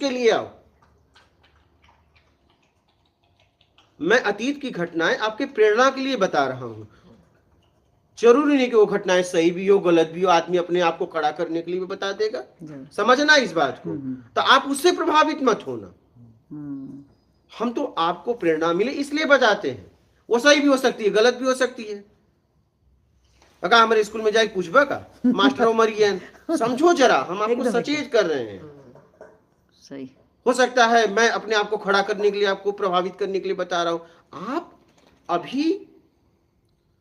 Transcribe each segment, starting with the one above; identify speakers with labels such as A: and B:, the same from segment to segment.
A: उसके लिए आओ। मैं अतीत की घटनाएं आपके प्रेरणा के लिए बता रहा हूं। जरूरी नहीं कि वो घटनाएं सही भी हो गलत भी हो, आदमी अपने आप को खड़ा करने के लिए भी बता देगा। समझना इस बात को। तो आप उससे प्रभावित मत होना। हम तो आपको प्रेरणा मिले इसलिए बताते हैं। वो सही भी हो सकती है, गलत भी हो सकती है। अगर हमारे स्कूल में जाके पूछबा का मास्टर मरियन समझो जरा, हम आपको सचेत कर रहे हैं।
B: सही
A: हो सकता है मैं अपने आप को खड़ा करने के लिए, आपको प्रभावित करने के लिए बता रहा हूं। आप अभी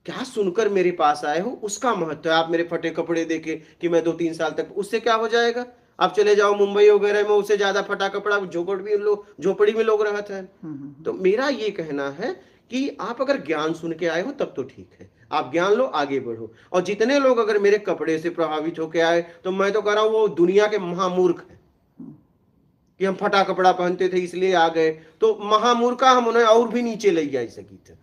A: क्या सुनकर मेरे पास आए हो उसका महत्व है। आप मेरे फटे कपड़े देखे कि मैं 2-3 साल तक, उससे क्या हो जाएगा? आप चले जाओ मुंबई वगैरह में, उससे ज्यादा फटा कपड़ा झोपड़ी में लोग रहते हैं। तो मेरा ये कहना है कि आप अगर ज्ञान सुन के आए हो तब तो ठीक है, आप ज्ञान लो, आगे बढ़ो। और जितने लोग अगर मेरे कपड़े से प्रभावित होके आए तो मैं तो कह रहा हूं वो दुनिया के महामूर्ख है कि हम फटा कपड़ा पहनते थे इसलिए आ गए। तो महामूर्खा हम उन्हें और भी नीचे ले जा सकी थे।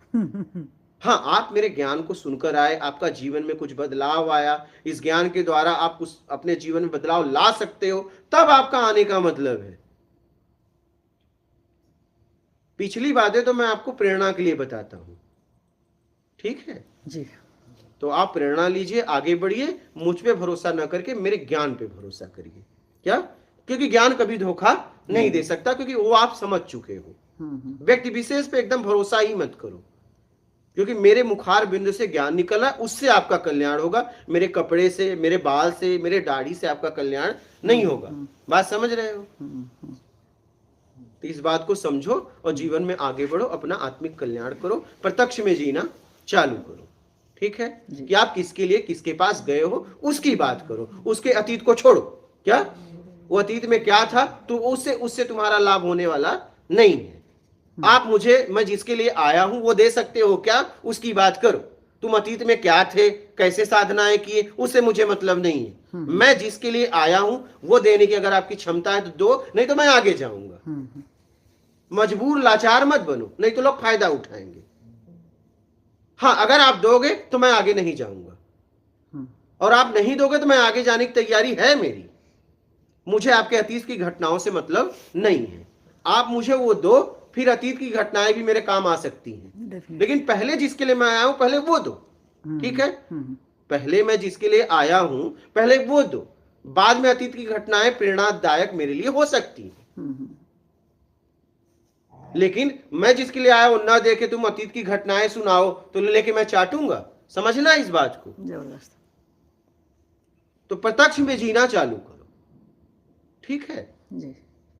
A: हाँ, आप मेरे ज्ञान को सुनकर आए, आपका जीवन में कुछ बदलाव आया, इस ज्ञान के द्वारा आप कुछ अपने जीवन में बदलाव ला सकते हो, तब आपका आने का मतलब है। पिछली बातें तो मैं आपको प्रेरणा के लिए बताता हूं, ठीक है
B: जी।
A: तो आप प्रेरणा लीजिए, आगे बढ़िए, मुझ पे भरोसा न करके मेरे ज्ञान पे भरोसा करिए। क्या? क्योंकि ज्ञान कभी धोखा नहीं दे सकता, क्योंकि वो आप समझ चुके हो। व्यक्ति विशेष पे एकदम भरोसा ही मत करो, क्योंकि मेरे मुखार बिंदु से ज्ञान निकला, उससे आपका कल्याण होगा। मेरे कपड़े से, मेरे बाल से, मेरे दाढ़ी से आपका कल्याण नहीं होगा। बात समझ रहे हो? तो इस बात को समझो और जीवन में आगे बढ़ो, अपना आत्मिक कल्याण करो, प्रत्यक्ष में जीना चालू करो। ठीक है कि आप किसके लिए, किसके पास गए हो, उसकी बात करो, उसके अतीत को छोड़ो। क्या वो अतीत में क्या था तो उससे तुम्हारा लाभ होने वाला नहीं है। आप मुझे, मैं जिसके लिए आया हूं वो दे सकते हो क्या, उसकी बात करो। तुम अतीत में क्या थे, कैसे साधनाएं किए, उससे मुझे मतलब नहीं है। मैं जिसके लिए आया हूं वो देने की अगर आपकी क्षमता है तो दो, नहीं तो मैं आगे जाऊंगा। मजबूर लाचार मत बनो, नहीं तो लोग फायदा उठाएंगे। हाँ, अगर आप दोगे तो मैं आगे नहीं जाऊंगा, और आप नहीं दोगे तो मैं आगे जाने की तैयारी है मेरी। मुझे आपके अतीत की घटनाओं से मतलब नहीं है। आप मुझे वो दो, फिर अतीत की घटनाएं भी मेरे काम आ सकती हैं, लेकिन पहले जिसके लिए मैं आया हूं पहले वो दो। ठीक है, पहले मैं जिसके लिए आया हूं पहले वो दो, बाद में अतीत की घटनाएं प्रेरणादायक मेरे लिए हो सकती हैं। लेकिन मैं जिसके लिए आया हूं ना देखे तुम अतीत की घटनाएं सुनाओ तो लेके मैं चाटूंगा। समझना इस बात को।
B: जबरदस्त।
A: तो प्रत्यक्ष में जीना चालू करो। ठीक है
B: जी।